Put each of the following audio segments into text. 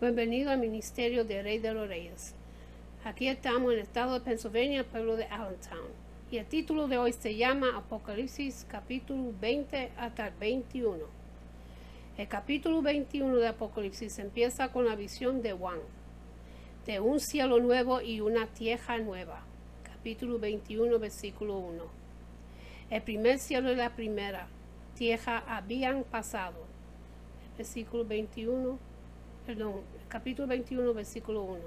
Bienvenido al Ministerio de Rey de los Reyes. Aquí estamos en el estado de Pennsylvania, pueblo de Allentown. Y el título de hoy se llama Apocalipsis capítulo 20 hasta el 21. El capítulo 21 de Apocalipsis empieza con la visión de Juan, de un cielo nuevo y una tierra nueva. Capítulo 21, versículo 1. El primer cielo y la primera tierra habían pasado. Versículo 21. Capítulo 21, versículo 1.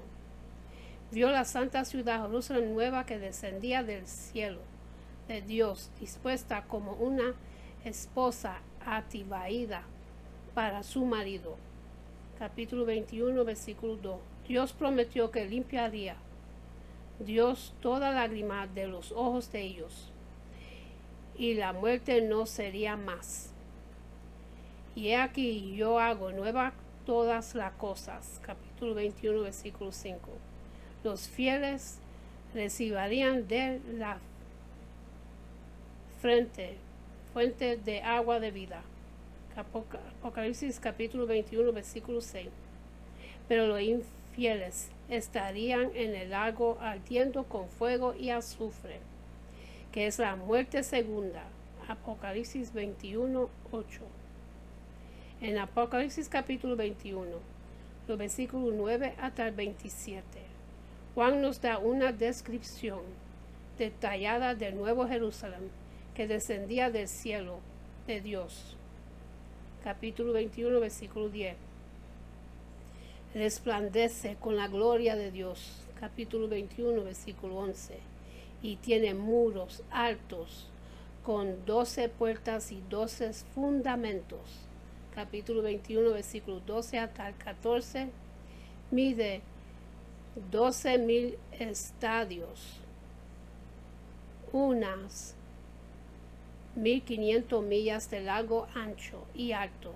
Vio la santa ciudad Jerusalén nueva que descendía del cielo de Dios, dispuesta como una esposa ataviada para su marido. Capítulo 21, versículo 2. Dios prometió que limpiaría Dios toda lágrima de los ojos de ellos, y la muerte no sería más. Y he aquí yo hago nueva todas las cosas. Capítulo 21, versículo 5. Los fieles recibirían de la fuente de agua de vida. Apocalipsis capítulo 21, versículo 6. Pero los infieles estarían en el lago ardiendo con fuego y azufre, que es la muerte segunda. Apocalipsis 21, 8. En Apocalipsis capítulo 21, los versículos 9 hasta el 27, Juan nos da una descripción detallada del nuevo Jerusalén que descendía del cielo de Dios. Capítulo 21, versículo 10. Resplandece con la gloria de Dios. Capítulo 21, versículo 11. Y tiene muros altos con 12 puertas y 12 fundamentos. Capítulo 21, versículo 12 hasta el 14, mide 12,000 estadios, unas 1,500 millas de largo, ancho y alto.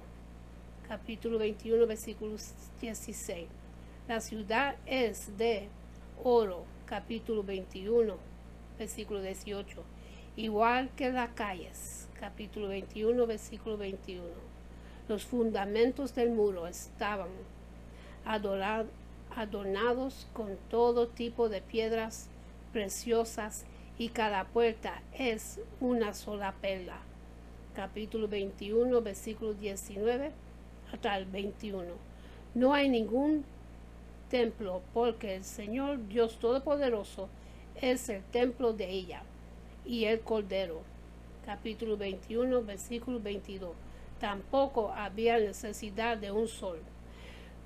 Capítulo 21, versículo 16. La ciudad es de oro. Capítulo 21, versículo 18. Igual que las calles. Capítulo 21, versículo 21. Los fundamentos del muro estaban adornados con todo tipo de piedras preciosas y cada puerta es una sola perla. Capítulo 21, versículo 19 hasta el 21. No hay ningún templo porque el Señor Dios Todopoderoso es el templo de ella y el Cordero. Capítulo 21, versículo 22. Tampoco había necesidad de un sol,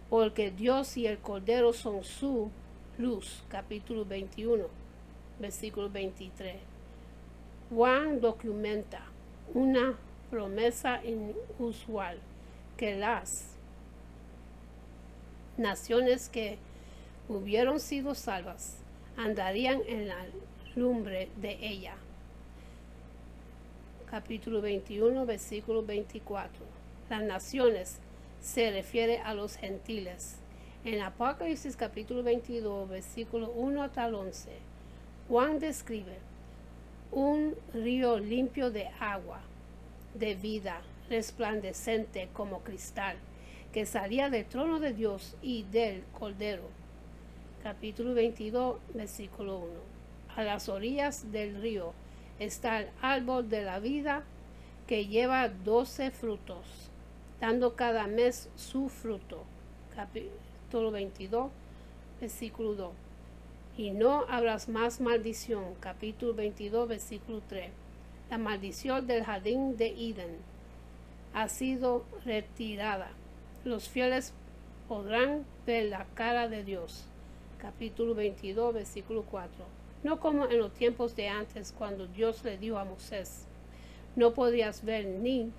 porque Dios y el Cordero son su luz. Capítulo 21, versículo 23. Juan documenta una promesa inusual, que las naciones que hubieron sido salvas andarían en la lumbre de ella. Capítulo 21, versículo 24. Las naciones se refiere a los gentiles. En Apocalipsis capítulo 22, versículo 1 hasta el 11, Juan describe un río limpio de agua, de vida, resplandeciente como cristal, que salía del trono de Dios y del Cordero. Capítulo 22, versículo 1. A las orillas del río está el árbol de la vida, que lleva 12 frutos, dando cada mes su fruto. Capítulo 22, versículo 2. Y no habrás más maldición. Capítulo 22, versículo 3. La maldición del jardín de Edén ha sido retirada. Los fieles podrán ver la cara de Dios. Capítulo 22, versículo 4. No como en los tiempos de antes, cuando Dios le dijo a Moisés: no podrías ver ni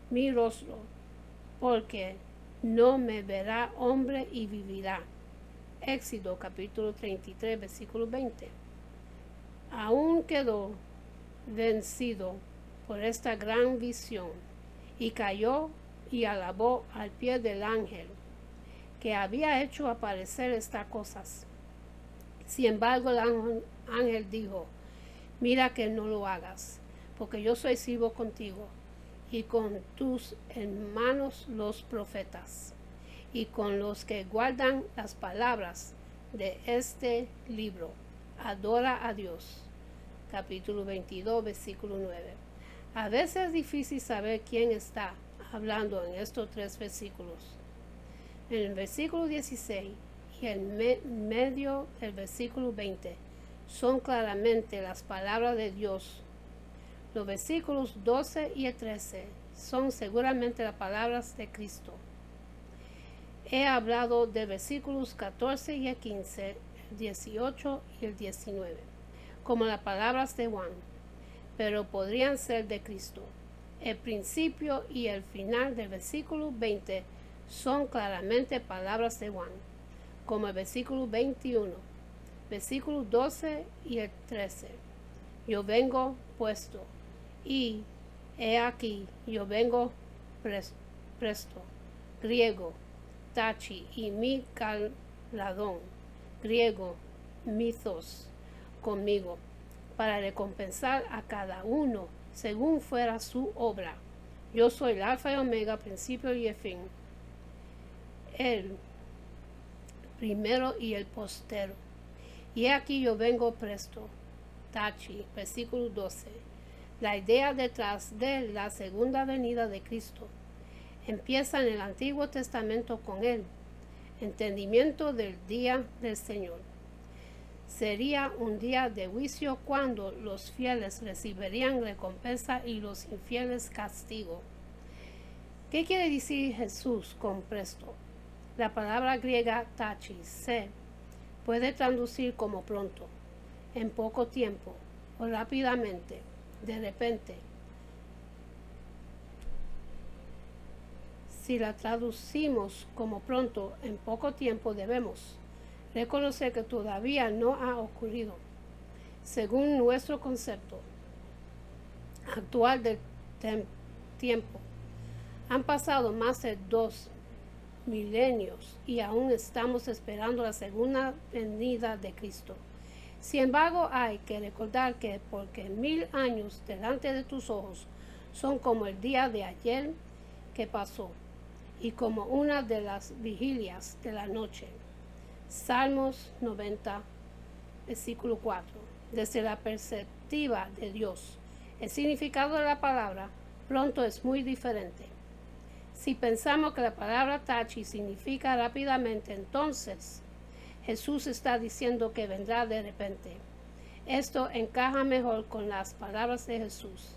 mi rostro, porque no me verá hombre y vivirá. Éxodo capítulo 33, versículo 20. Aún quedó vencido por esta gran visión y cayó y alabó al pie del ángel que había hecho aparecer estas cosas. Sin embargo, el ángel dijo: mira que no lo hagas, porque yo soy siervo contigo y con tus hermanos los profetas, y con los que guardan las palabras de este libro. Adora a Dios. Capítulo 22, versículo 9. A veces es difícil saber quién está hablando en estos tres versículos. En el versículo 16 y en medio del versículo 20 son claramente las palabras de Dios. Los versículos 12 y el 13 son seguramente las palabras de Cristo. He hablado de versículos 14 y el 15, el 18 y el 19, como las palabras de Juan, pero podrían ser de Cristo. El principio y el final del versículo 20 son claramente palabras de Juan, como el versículo 21, versículo 12 y el 13. Yo vengo puesto, y he aquí, yo vengo presto. Griego, tachi, y mi galardón, griego, mythos, conmigo, para recompensar a cada uno según fuera su obra. Yo soy el alfa y omega, principio y el fin, el primero y el postero. Y aquí yo vengo presto. Tachi, versículo 12. La idea detrás de la segunda venida de Cristo empieza en el Antiguo Testamento con él. Entendimiento del día del Señor. Sería un día de juicio cuando los fieles recibirían recompensa y los infieles castigo. ¿Qué quiere decir Jesús con presto? La palabra griega tachi se puede traducir como pronto, en poco tiempo o rápidamente, de repente. Si la traducimos como pronto, en poco tiempo, debemos reconocer que todavía no ha ocurrido. Según nuestro concepto actual del tiempo, han pasado más de 2 milenios y aún estamos esperando la segunda venida de Cristo. Sin embargo, hay que recordar que porque 1000 años delante de tus ojos son como el día de ayer que pasó y como una de las vigilias de la noche. Salmos 90, versículo 4. Desde la perspectiva de Dios, el significado de la palabra pronto es muy diferente. Si pensamos que la palabra tachi significa rápidamente, entonces Jesús está diciendo que vendrá de repente. Esto encaja mejor con las palabras de Jesús,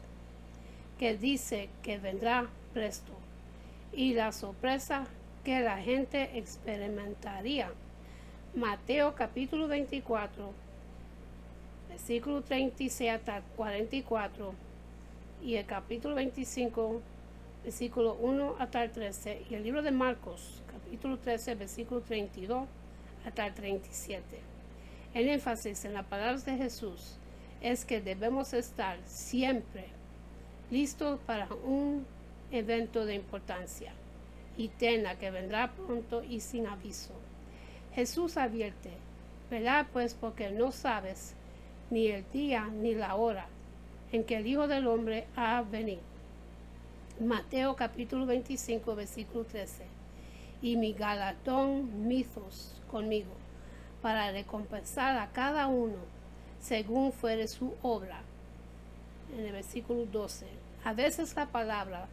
que dice que vendrá presto, y la sorpresa que la gente experimentaría. Mateo capítulo 24, versículo 36 hasta 44, y el capítulo 25, versículo 1 hasta el 13, y el libro de Marcos, capítulo 13, versículo 32 hasta el 37. El énfasis en las palabras de Jesús es que debemos estar siempre listos para un evento de importancia eterna que vendrá pronto y sin aviso. Jesús advierte, velad pues porque no sabes ni el día ni la hora en que el Hijo del Hombre ha venido. Mateo capítulo 25, versículo 13. Y mi galardón mythos conmigo, para recompensar a cada uno según fuere su obra. En el versículo 12. A veces la palabra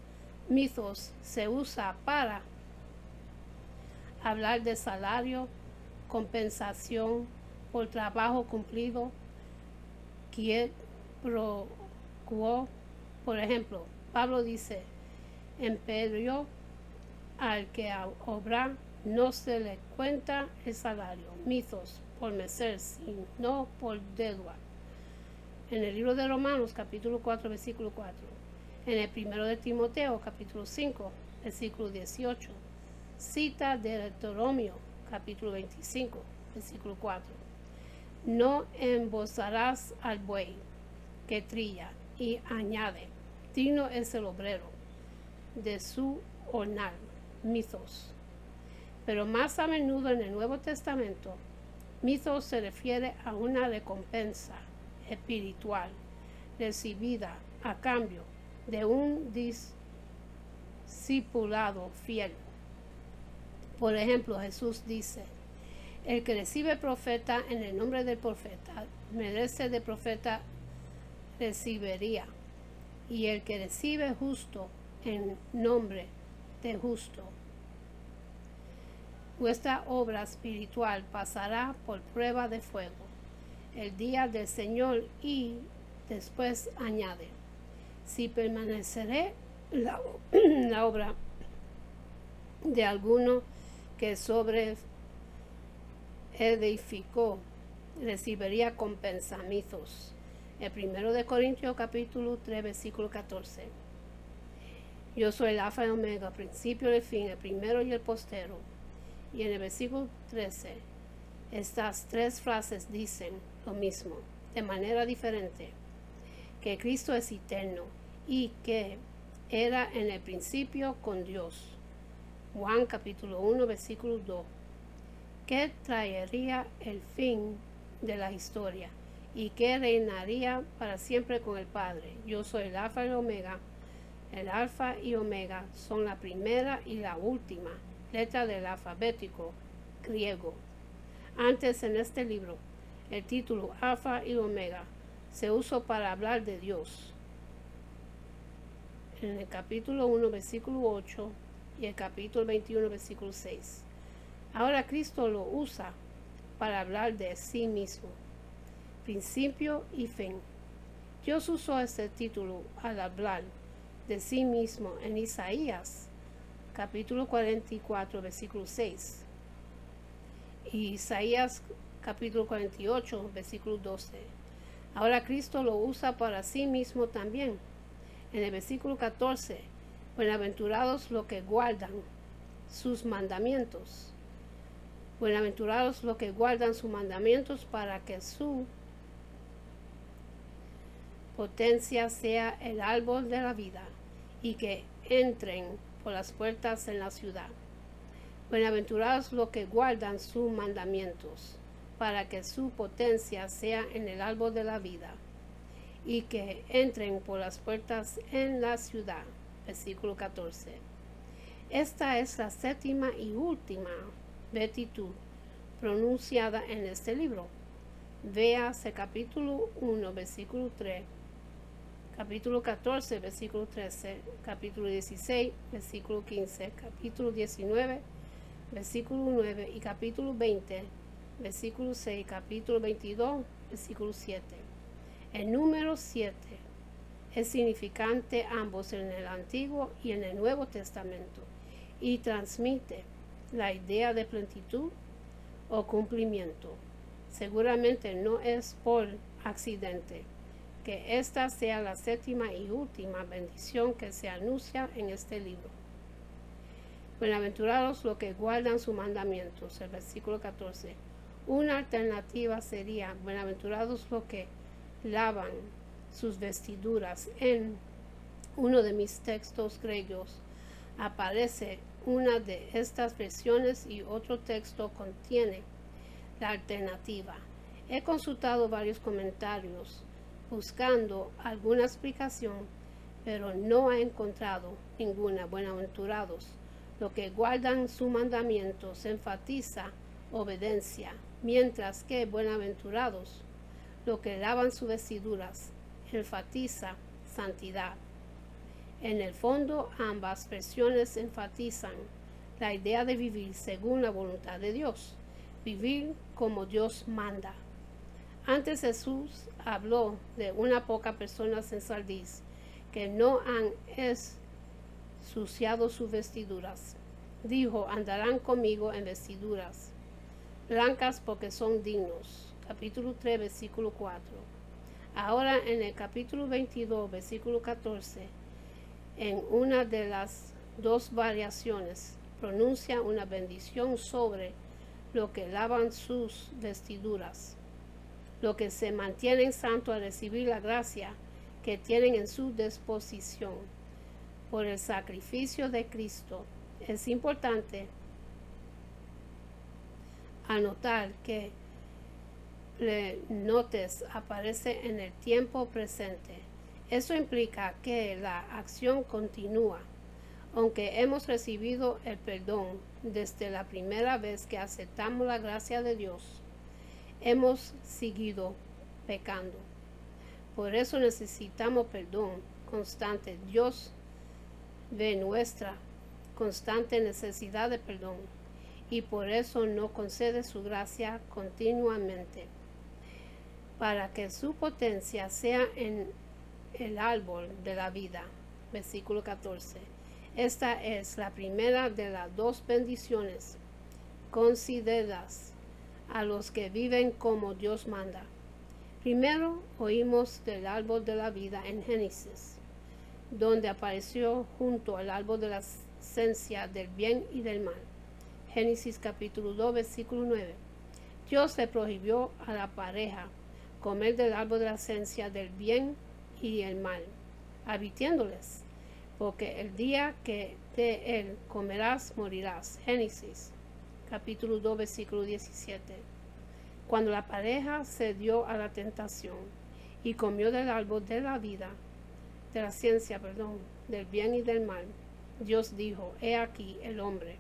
mythos se usa para hablar de salario, compensación por trabajo cumplido, quid pro quo. Por ejemplo, Pablo dice, empero al que obra no se le cuenta el salario, mythos, por merecer, sino por deuda. En el libro de Romanos, capítulo 4, versículo 4. En el primero de Timoteo, capítulo 5, versículo 18. Cita de Deuteronomio, capítulo 25, versículo 4. No embozarás al buey que trilla, y añade, digno es el obrero de su jornal, mythos. Pero más a menudo en el Nuevo Testamento, mythos se refiere a una recompensa espiritual recibida a cambio de un discipulado fiel. Por ejemplo, Jesús dice, el que recibe profeta en el nombre del profeta, merece de profeta recibiría. Y el que recibe justo en nombre de justo. Vuestra obra espiritual pasará por prueba de fuego el día del Señor, y después añade, si permaneceré la obra de alguno que sobre edificó, recibiría compensamientos. El 1 de Corintios capítulo 3 versículo 14. Yo soy el alfa y omega, principio y el fin, el primero y el postero. Y en el versículo 13, estas tres frases dicen lo mismo, de manera diferente, que Cristo es eterno y que era en el principio con Dios. Juan capítulo 1 versículo 2, que traería el fin de la historia y que reinaría para siempre con el Padre. Yo soy el alfa y el omega. El alfa y omega son la primera y la última letra del alfabético griego. Antes en este libro, el título Alfa y Omega se usó para hablar de Dios. En el capítulo 1, versículo 8 y el capítulo 21, versículo 6. Ahora Cristo lo usa para hablar de sí mismo, principio y fin. Dios usó este título al hablar de sí mismo en Isaías, capítulo 44, versículo 6. Y Isaías capítulo 48, versículo 12. Ahora Cristo lo usa para sí mismo también. En el versículo 14, buenaventurados los que guardan sus mandamientos. Buenaventurados los que guardan sus mandamientos para que su potencia sea el árbol de la vida y que entren por las puertas en la ciudad. Buenaventurados los que guardan sus mandamientos, para que su potencia sea en el árbol de la vida, y que entren por las puertas en la ciudad. Versículo 14. Esta es la séptima y última beatitud pronunciada en este libro. Véase capítulo 1, versículo 3, capítulo 14, versículo 13, capítulo 16, versículo 15, capítulo 19, versículo 9 y capítulo 20, versículo 6, capítulo 22, versículo 7. El número 7 es significante ambos en el Antiguo y en el Nuevo Testamento y transmite la idea de plenitud o cumplimiento. Seguramente no es por accidente que esta sea la séptima y última bendición que se anuncia en este libro. Buenaventurados los que guardan sus mandamientos, el versículo 14. Una alternativa sería, buenaventurados los que lavan sus vestiduras. En uno de mis textos griegos aparece una de estas versiones y otro texto contiene la alternativa. He consultado varios comentarios buscando alguna explicación, pero no he encontrado ninguna. Buenaventurados los que guardan sus mandamientos enfatiza obediencia, mientras que buenaventurados los que lavan sus vestiduras enfatiza santidad. En el fondo, ambas versiones enfatizan la idea de vivir según la voluntad de Dios, vivir como Dios manda. Antes Jesús habló de una poca personas en Sardis que no han ensuciado sus vestiduras. Dijo, andarán conmigo en vestiduras blancas porque son dignos. Capítulo 3, versículo 4. Ahora en el capítulo 22, versículo 14, en una de las dos variaciones, pronuncia una bendición sobre los que lavan sus vestiduras, los que se mantienen santos a recibir la gracia que tienen en su disposición por el sacrificio de Cristo. Es importante anotar que notes aparece en el tiempo presente. Eso implica que la acción continúa, Aunque hemos recibido el perdón desde la primera vez que aceptamos la gracia de Dios, hemos seguido pecando. Por eso necesitamos perdón constante. Dios ve nuestra constante necesidad de perdón y por eso nos concede su gracia continuamente, para que su potencia sea en el árbol de la vida. Versículo 14. Esta es la primera de las dos bendiciones concedidas a los que viven como Dios manda. Primero oímos del árbol de la vida en Génesis, donde apareció junto al árbol de la ciencia del bien y del mal. Génesis capítulo 2, versículo 9. Dios le prohibió a la pareja comer del árbol de la ciencia del bien y el mal, advirtiéndoles, porque el día que de él comerás, morirás. Génesis capítulo 2, versículo 17. Cuando la pareja se dio a la tentación y comió del árbol de la vida, de la ciencia, del bien y del mal, Dios dijo, he aquí el hombre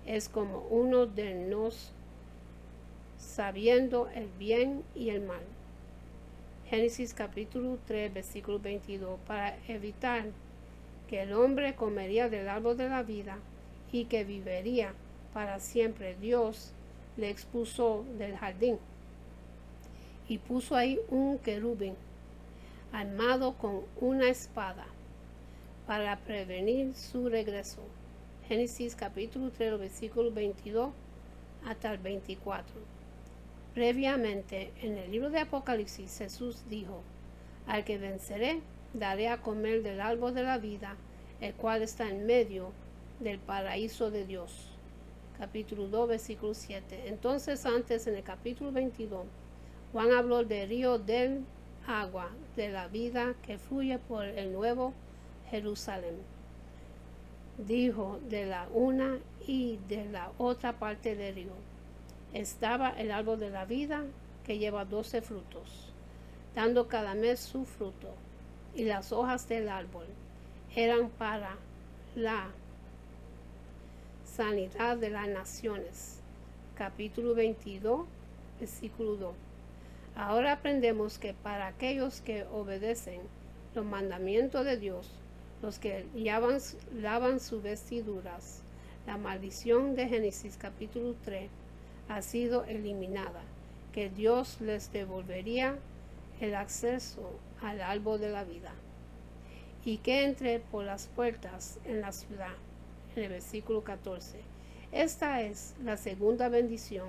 es como uno de nos, sabiendo el bien y el mal. Génesis capítulo 3, versículo 22, para evitar que el hombre comería del árbol de la vida y que viviría para siempre, Dios le expulsó del jardín y puso ahí un querubín armado con una espada para prevenir su regreso. Génesis capítulo 3, versículo 22 hasta el 24. Previamente, en el libro de Apocalipsis, Jesús dijo, al que venceré, daré a comer del árbol de la vida, el cual está en medio del paraíso de Dios. Capítulo 2, versículo 7. Entonces, antes, en el capítulo 22, Juan habló del río del agua de la vida que fluye por el nuevo Jerusalén. Dijo, de la una y de la otra parte del río estaba el árbol de la vida que lleva 12 frutos, dando cada mes su fruto, y las hojas del árbol eran para la sanidad de las naciones. Capítulo 22, versículo 2. Ahora aprendemos que para aquellos que obedecen los mandamientos de Dios, los que lavan sus vestiduras, la maldición de Génesis capítulo 3 ha sido eliminada, que Dios les devolvería el acceso al árbol de la vida y que entre por las puertas en la ciudad. En el versículo 14. Esta es la segunda bendición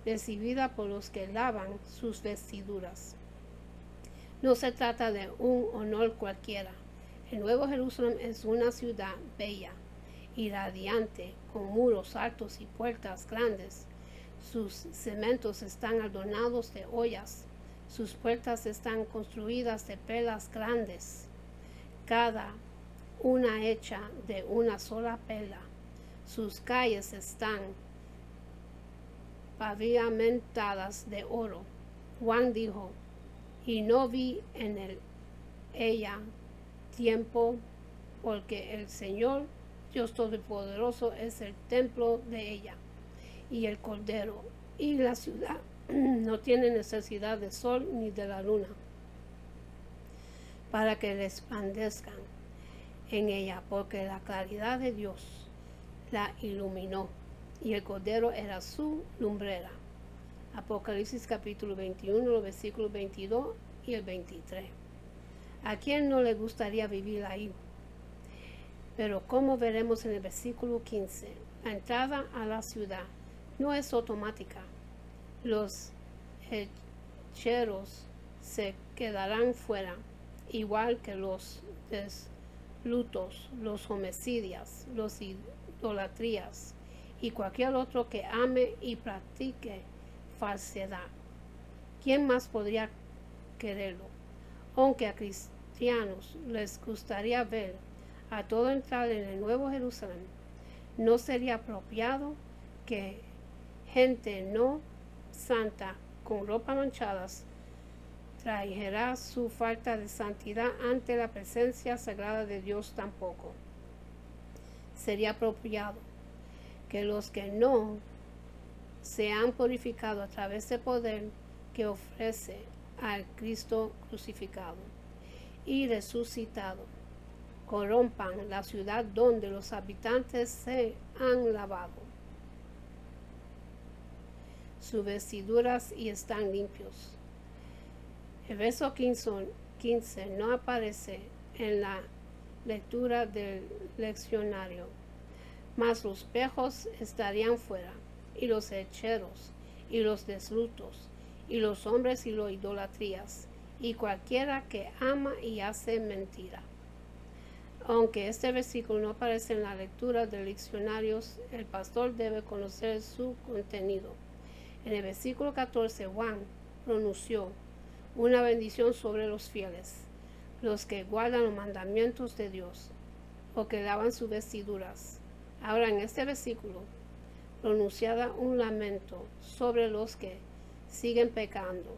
recibida por los que lavan sus vestiduras. No se trata de un honor cualquiera. El Nuevo Jerusalén es una ciudad bella y radiante, con muros altos y puertas grandes. Sus cimientos están adornados de ollas. Sus puertas están construidas de perlas grandes, cada una hecha de una sola perla. Sus calles están pavimentadas de oro. Juan dijo, y no vi en ella tiempo, porque el Señor Dios Todopoderoso es el templo de ella, y el Cordero, y la ciudad no tiene necesidad de sol ni de la luna, para que resplandezcan en ella, porque la claridad de Dios la iluminó, y el Cordero era su lumbrera. Apocalipsis capítulo 21, versículos 22 y el 23. ¿A quién no le gustaría vivir ahí? Pero como veremos en el versículo 15, la entrada a la ciudad no es automática. Los hechiceros se quedarán fuera, igual que los deslutos, los homicidios, los idolatrías y cualquier otro que ame y practique falsedad. ¿Quién más podría quererlo? Aunque a cristianos les gustaría ver a todo entrar en el Nuevo Jerusalén, no sería apropiado que gente no santa con ropas manchadas trajera su falta de santidad ante la presencia sagrada de Dios tampoco. sería apropiado que los que no se han purificado a través del poder que ofrece al Cristo crucificado y resucitado corrompan la ciudad donde los habitantes se han lavado sus vestiduras y están limpios. El verso 15 no aparece en la lectura del leccionario, mas los pejos estarían fuera, y los hechiceros, y los deslutos, y los hombres y las idolatrías, y cualquiera que ama y hace mentira. Aunque este versículo no aparece en la lectura de diccionarios, el pastor debe conocer su contenido. En el versículo 14, Juan pronunció una bendición sobre los fieles, los que guardan los mandamientos de Dios, o que lavan sus vestiduras. Ahora en este versículo, pronunciada un lamento sobre los que siguen pecando,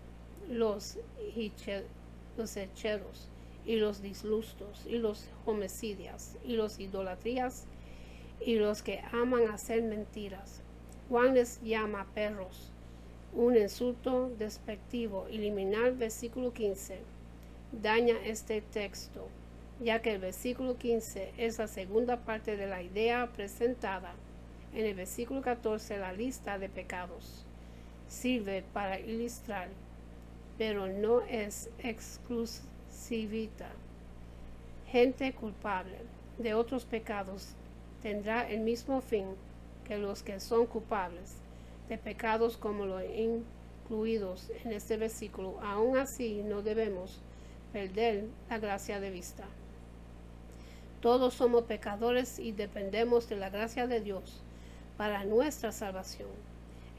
los hechiceros, y los dislustos, y los homicidios, y los idolatrías, y los que aman hacer mentiras. Juan les llama perros, un insulto despectivo. Eliminar versículo 15 daña este texto, ya que el versículo 15 es la segunda parte de la idea presentada. En el versículo 14 la lista de pecados sirve para ilustrar, pero no es exclusivita. Gente culpable de otros pecados tendrá el mismo fin que los que son culpables de pecados como los incluidos en este versículo. Aún así, no debemos perder la gracia de vista. Todos somos pecadores y dependemos de la gracia de Dios para nuestra salvación.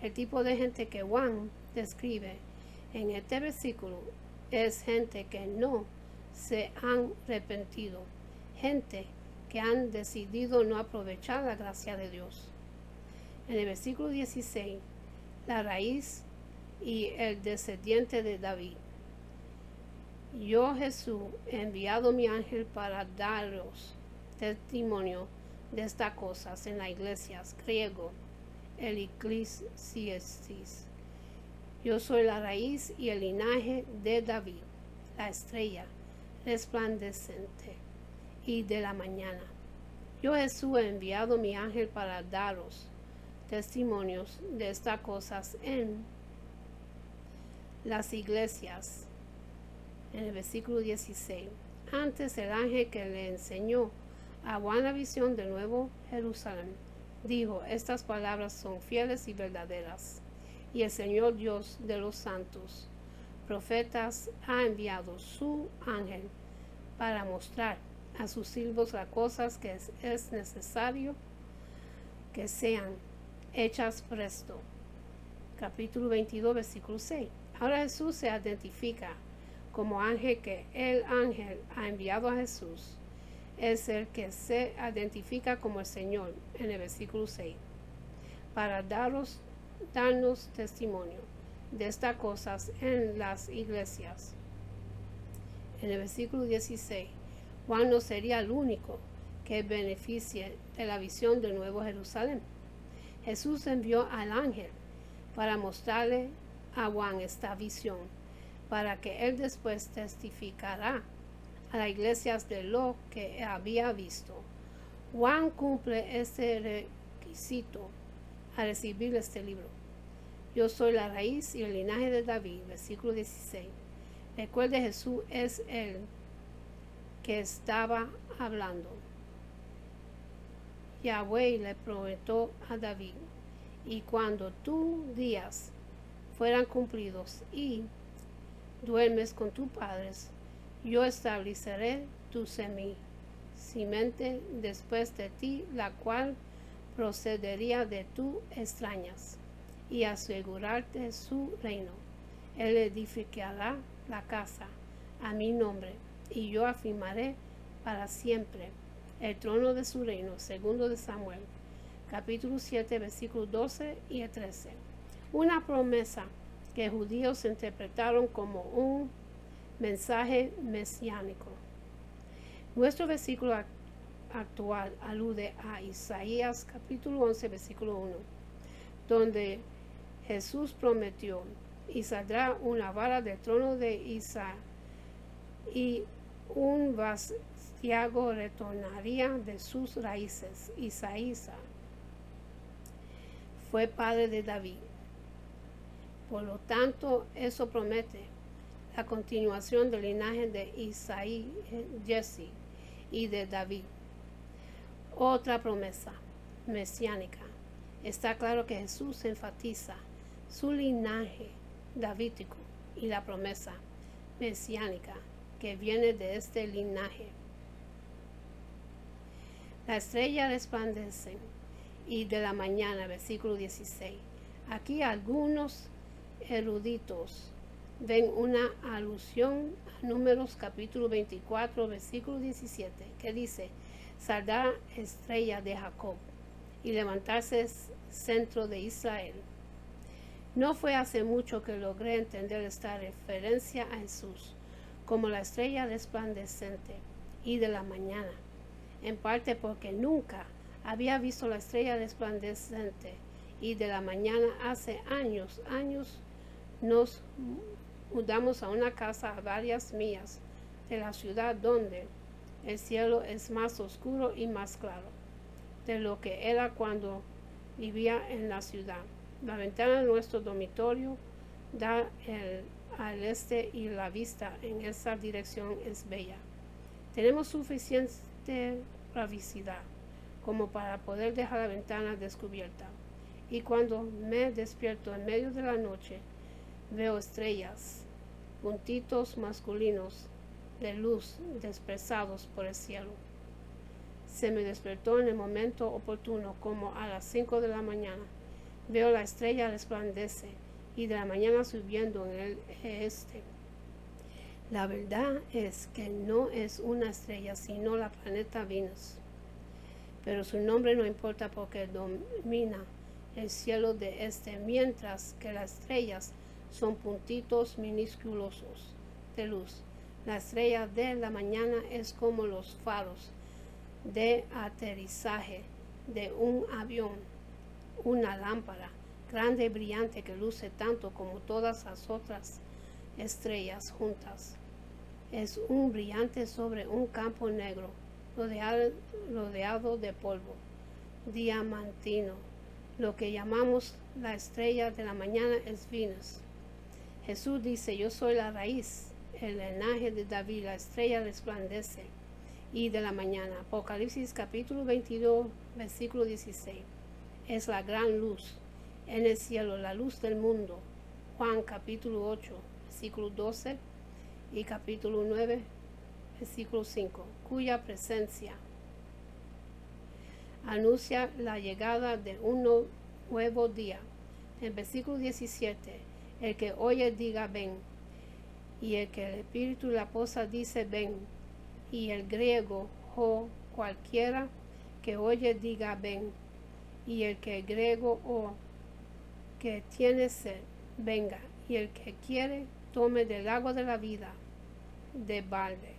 El tipo de gente que Juan describe en este versículo es gente que no se han arrepentido, gente que han decidido no aprovechar la gracia de Dios. En el versículo 16, la raíz y el descendiente de David. Yo, Jesús, he enviado mi ángel para daros testimonio de estas cosas en las iglesias. Griego, el eclesiastés. Yo soy la raíz y el linaje de David, la estrella resplandeciente y de la mañana. Yo, Jesús, he enviado mi ángel para daros testimonios de estas cosas en las iglesias. En el versículo 16, antes el ángel que le enseñó a Juan la visión del nuevo Jerusalén dijo: estas palabras son fieles y verdaderas, y el Señor Dios de los santos profetas ha enviado su ángel para mostrar a sus siervos las cosas que es necesario que sean hechas presto. Capítulo 22, versículo 6. Ahora Jesús se identifica como ángel, que el ángel ha enviado a Jesús es el que se identifica como el Señor en el versículo 6, para darnos testimonio de estas cosas en las iglesias. En el versículo 16, Juan no sería el único que beneficie de la visión del nuevo Jerusalén. Jesús envió al ángel para mostrarle a Juan esta visión, para que él después testificara a las iglesias de lo que había visto. Juan cumple este requisito al recibir este libro. Yo soy la raíz y el linaje de David, versículo 16. Recuerde, Jesús es el que estaba hablando. Yahweh le prometió a David: y cuando tus días fueran cumplidos y duermes con tus padres, yo estableceré tu simiente después de ti, la cual procedería de tus extrañas, y asegurarte su reino. Él edificará la casa a mi nombre, y yo afirmaré para siempre el trono de su reino. Segundo de Samuel, capítulo 7, versículos 12 y 13. Una promesa que judíos interpretaron como un mensaje mesiánico. Nuestro versículo actual alude a Isaías capítulo 11, versículo 1, donde Jesús prometió, y saldrá una vara del trono de Isaías, y un vástago retornaría de sus raíces. Isaías fue padre de David. Por lo tanto, eso promete la continuación del linaje de Isaí, Jesse y de David. Otra promesa mesiánica. Está claro que Jesús enfatiza su linaje davídico y la promesa mesiánica que viene de este linaje. La estrella resplandece y de la mañana, versículo 16. Aquí algunos eruditos ven una alusión a Números capítulo 24, versículo 17, que dice, saldrá estrella de Jacob y levantarse centro de Israel. No fue hace mucho que logré entender esta referencia a Jesús como la estrella resplandeciente y de la mañana, en parte porque nunca había visto la estrella resplandeciente y de la mañana. Hace años nos mudamos a una casa a varias millas de la ciudad donde el cielo es más oscuro y más claro de lo que era cuando vivía en la ciudad. La ventana de nuestro dormitorio da al este y la vista en esa dirección es bella. Tenemos suficiente privacidad como para poder dejar la ventana descubierta. Y cuando me despierto en medio de la noche, veo estrellas, puntitos masculinos de luz dispersados por el cielo. Se me despertó en el momento oportuno, como a las 5 de la mañana. Veo la estrella resplandece y de la mañana subiendo en el este. La verdad es que no es una estrella, sino la planeta Venus. Pero su nombre no importa porque domina el cielo de este, mientras que las estrellas son puntitos minúsculos de luz. La estrella de la mañana es como los faros de aterrizaje de un avión, una lámpara grande y brillante que luce tanto como todas las otras estrellas juntas. Es un brillante sobre un campo negro, rodeado de polvo diamantino. Lo que llamamos la estrella de la mañana es Venus. Jesús dice, yo soy la raíz, el linaje de David, la estrella resplandece y de la mañana. Apocalipsis capítulo 22, versículo 16. Es la gran luz en el cielo, la luz del mundo. Juan capítulo 8, versículo 12 y capítulo 9, versículo 5, cuya presencia anuncia la llegada de un nuevo día. En versículo 17, el que oye diga ven, y el que el espíritu y la esposa dice ven, y el griego o cualquiera que oye diga ven, y el que griego o que tiene sed venga, y el que quiere tome del agua de la vida de balde.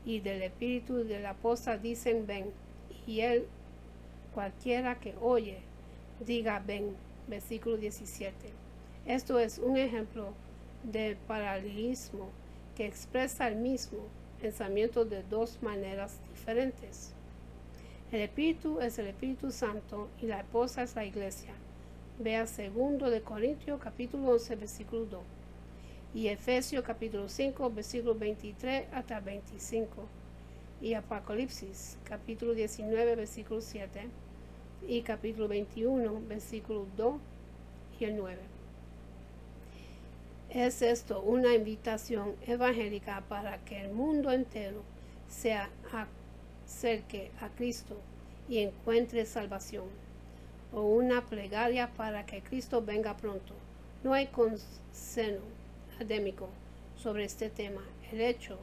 Y del espíritu de la esposa dicen ven, y él cualquiera que oye diga ven. Versículo 17. Esto es un ejemplo de paralelismo que expresa el mismo pensamiento de dos maneras diferentes. El Espíritu es el Espíritu Santo y la esposa es la iglesia. Vea 2 de Corintios capítulo 11 versículo 2 y Efesios capítulo 5 versículo 23 hasta 25 y Apocalipsis capítulo 19 versículo 7 y capítulo 21 versículo 2 y el 9. Es esto una invitación evangélica para que el mundo entero se acerque a Cristo y encuentre salvación, o una plegaria para que Cristo venga pronto. No hay consenso académico sobre este tema. El hecho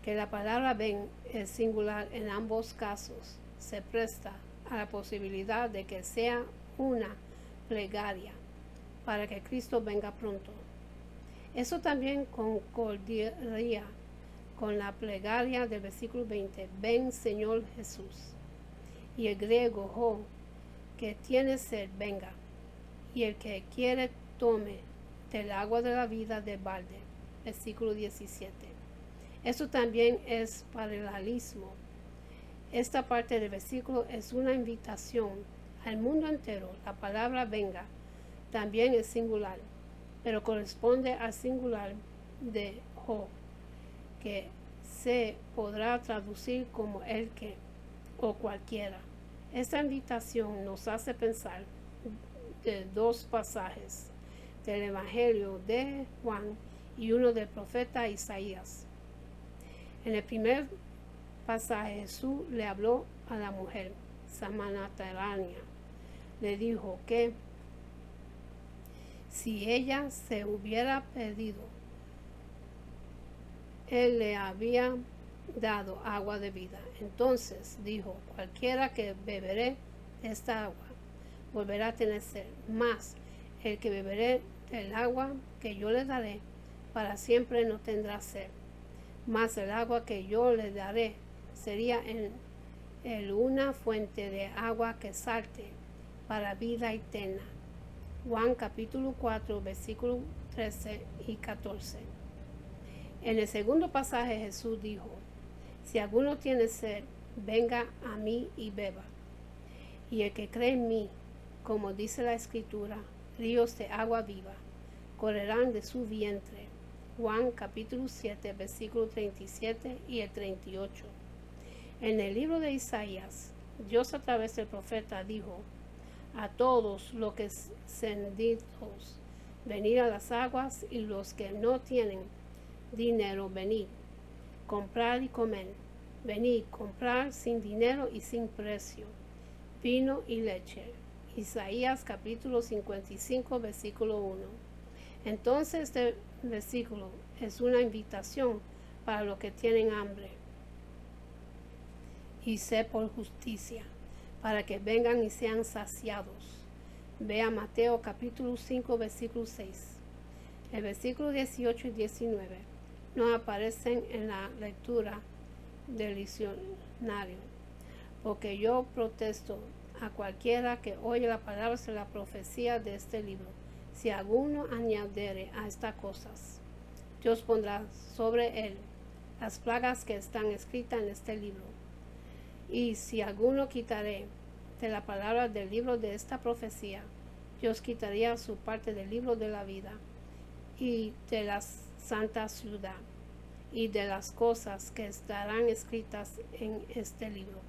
que la palabra ven es singular en ambos casos se presta a la posibilidad de que sea una plegaria para que Cristo venga pronto. Eso también concordaría con la plegaria del versículo 20, ven Señor Jesús. Y el griego ho, que tiene sed, venga. Y el que quiere tome del agua de la vida de balde. Versículo 17. Esto también es paralelismo. Esta parte del versículo es una invitación al mundo entero. La palabra venga también es singular, pero corresponde al singular de ho, que se podrá traducir como el que o cualquiera. Esta invitación nos hace pensar de dos pasajes del Evangelio de Juan y uno del profeta Isaías. En el primer pasaje Jesús le habló a la mujer samaritana. Le dijo que si ella se hubiera pedido, él le había dado agua de vida. Entonces dijo, cualquiera que beberé de esta agua volverá a tener sed, mas el que beberé del agua que yo le daré para siempre no tendrá sed, mas el agua que yo le daré sería en él una fuente de agua que salte para vida eterna. Juan capítulo 4 versículos 13 y 14. En el segundo pasaje Jesús dijo, si alguno tiene sed, venga a mí y beba. Y el que cree en mí, como dice la Escritura, ríos de agua viva correrán de su vientre. Juan capítulo 7 versículo 37 y el 38. En el libro de Isaías, Dios a través del profeta dijo, a todos los que sedientos, venid a las aguas, y los que no tienen dinero, venid, comprar y comer. Venid, comprar sin dinero y sin precio, vino y leche. Isaías capítulo 55 versículo 1. Entonces este versículo es una invitación para los que tienen hambre y sed por justicia, para que vengan y sean saciados. Vea Mateo capítulo 5 versículo 6. El versículo 18 y 19 no aparecen en la lectura del diccionario, porque yo protesto a cualquiera que oye la palabra de la profecía de este libro. Si alguno añadiere a estas cosas, Dios pondrá sobre él las plagas que están escritas en este libro. Y si alguno quitare de la palabra del libro de esta profecía, Dios quitaría su parte del libro de la vida y de la santa ciudad y de las cosas que estarán escritas en este libro.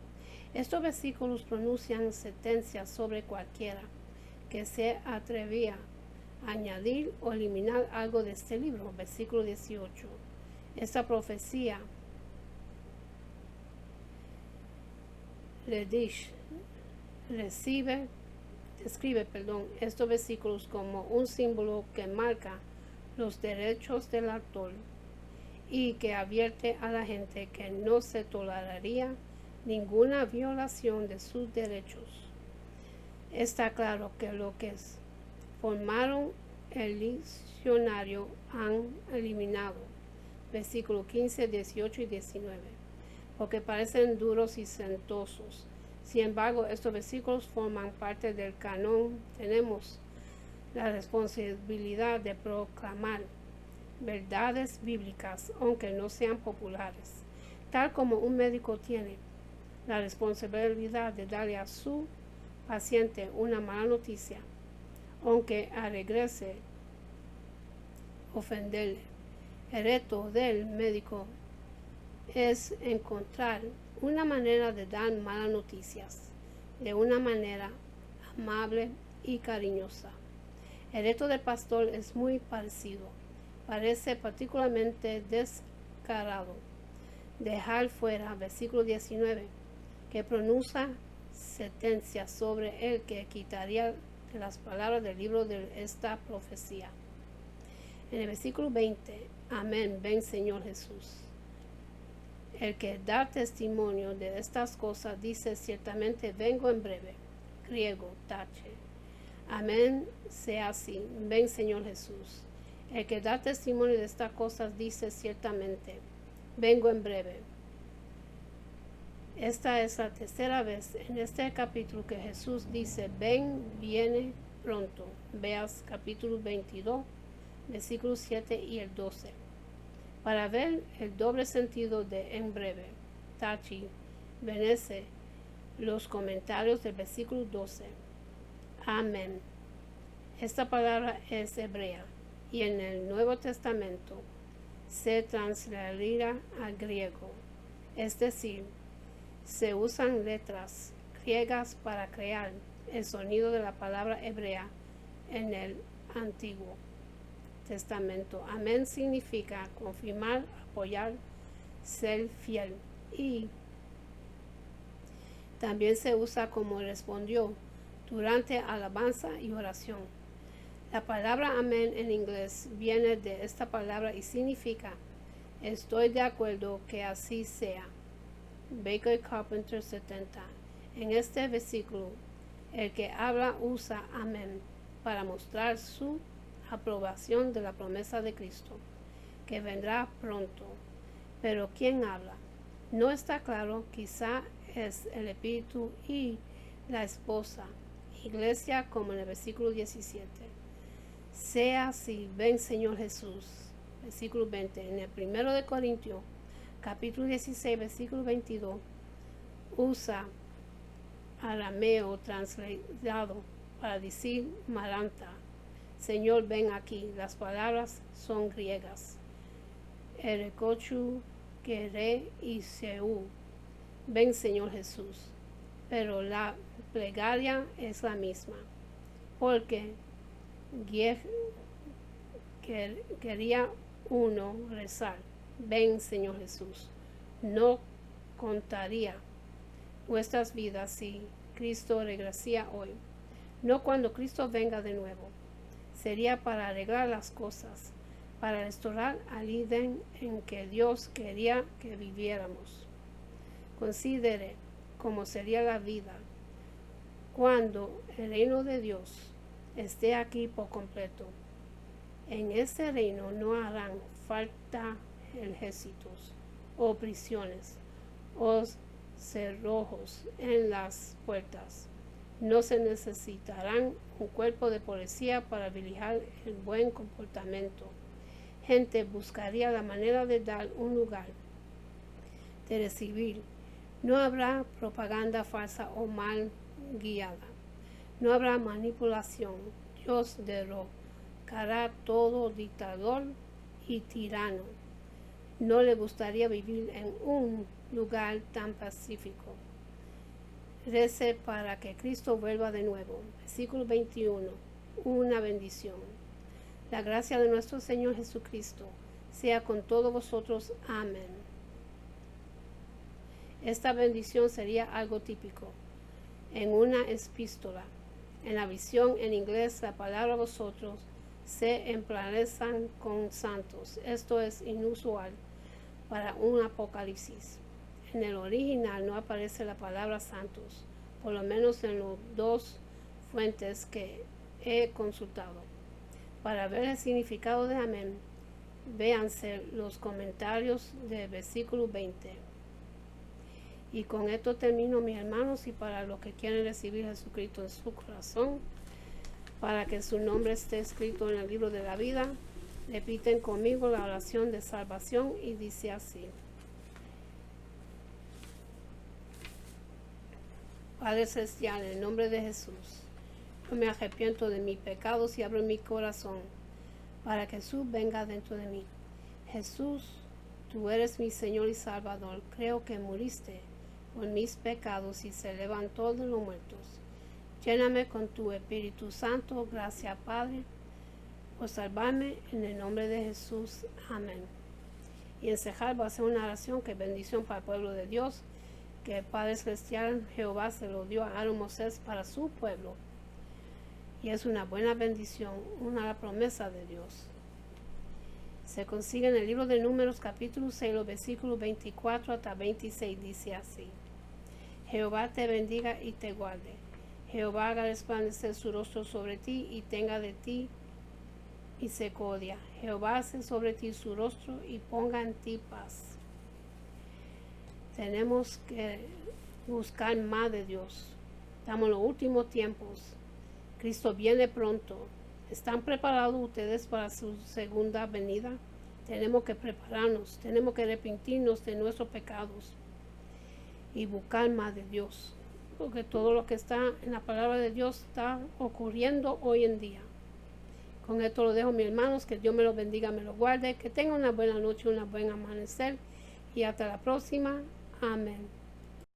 Estos versículos pronuncian sentencias sobre cualquiera que se atrevía a añadir o eliminar algo de este libro. Versículo 18. Esta profecía describe estos versículos como un símbolo que marca los derechos del autor y que advierte a la gente que no se toleraría ninguna violación de sus derechos. Está claro que los que formaron el diccionario han eliminado versículos 15, 18 y 19, porque parecen duros y sentosos. Sin embargo, estos versículos forman parte del canon. Tenemos la responsabilidad de proclamar verdades bíblicas, aunque no sean populares, tal como un médico tiene la responsabilidad de darle a su paciente una mala noticia, aunque regrese ofenderle. El reto del médico es encontrar una manera de dar malas noticias de una manera amable y cariñosa. El reto del pastor es muy parecido. Parece particularmente descarado dejar fuera, versículo 19, que pronuncia sentencia sobre el que quitaría de las palabras del libro de esta profecía. En el versículo 20, amén, ven Señor Jesús. El que da testimonio de estas cosas dice ciertamente vengo en breve. Griego, tache. Amén, sea así, ven Señor Jesús. El que da testimonio de estas cosas dice ciertamente vengo en breve. Esta es la tercera vez en este capítulo que Jesús dice, ven, viene pronto. Veas capítulo 22, versículos 7 y el 12. Para ver el doble sentido de en breve, Tachi, Benece, los comentarios del versículo 12. Amén. Esta palabra es hebrea y en el Nuevo Testamento se translitera al griego, es decir, se usan letras griegas para crear el sonido de la palabra hebrea en el Antiguo Testamento. Amén significa confirmar, apoyar, ser fiel, y también se usa como respondió durante alabanza y oración. La palabra amén en inglés viene de esta palabra y significa estoy de acuerdo que así sea. Baker Carpenter 70. En este versículo, el que habla usa amén para mostrar su aprobación de la promesa de Cristo, que vendrá pronto. Pero ¿quién habla? No está claro, quizá es el Espíritu y la esposa, iglesia, como en el versículo 17. Sea así, ven Señor Jesús. Versículo 20. En el 1 de Corintios, capítulo 16, versículo 22, usa arameo translitado para decir Maranta. Señor, ven aquí. Las palabras son griegas. Erekochu, Kere y Seu. Ven, Señor Jesús. Pero la plegaria es la misma. Porque quería uno rezar. Ven, Señor Jesús. No contaría vuestras vidas si Cristo regresía hoy. No cuando Cristo venga de nuevo. Sería para arreglar las cosas, para restaurar al Edén en que Dios quería que viviéramos. Considere cómo sería la vida cuando el reino de Dios esté aquí por completo. En ese reino no harán falta ejércitos o prisiones o cerrojos en las puertas. No se necesitarán un cuerpo de policía para vigilar el buen comportamiento. Gente buscaría la manera de dar un lugar de recibir. No habrá propaganda falsa o mal guiada. No habrá manipulación. Dios derrocará todo dictador y tirano. No le gustaría vivir en un lugar tan pacífico. Rece para que Cristo vuelva de nuevo. Versículo 21. Una bendición. La gracia de nuestro Señor Jesucristo sea con todos vosotros. Amén. Esta bendición sería algo típico en una epístola. En la visión en inglés, la palabra vosotros se emparejan con santos. Esto es inusual para un apocalipsis. En el original no aparece la palabra santos, por lo menos en las dos fuentes que he consultado. Para ver el significado de amén, véanse los comentarios del versículo 20. Y con esto termino, mis hermanos, y para los que quieren recibir a Jesucristo en su corazón, para que su nombre esté escrito en el libro de la vida, repiten conmigo la oración de salvación y dice así. Padre Celestial, en el nombre de Jesús, yo me arrepiento de mis pecados y abro mi corazón para que Jesús venga dentro de mí. Jesús, tú eres mi Señor y Salvador. Creo que muriste por mis pecados y se levantó de los muertos. Lléname con tu Espíritu Santo. Gracias, Padre, por salvarme en el nombre de Jesús. Amén. Y en Sejal va a hacer una oración que bendición para el pueblo de Dios, que el Padre Celestial Jehová se lo dio a Aarón Moisés para su pueblo. Y es una buena bendición, una promesa de Dios. Se consigue en el libro de Números, capítulo 6, los versículos 24 hasta 26, dice así. Jehová te bendiga y te guarde. Jehová haga resplandecer su rostro sobre ti y tenga de ti misericordia. Jehová hace sobre ti su rostro y ponga en ti paz. Tenemos que buscar más de Dios. Estamos en los últimos tiempos. Cristo viene pronto. ¿Están preparados ustedes para su segunda venida? Tenemos que prepararnos, tenemos que arrepentirnos de nuestros pecados y buscar más de Dios, porque todo lo que está en la palabra de Dios está ocurriendo hoy en día. Con esto lo dejo, mis hermanos, que Dios me los bendiga, me los guarde, que tengan una buena noche, una buena amanecer y hasta la próxima. Amén.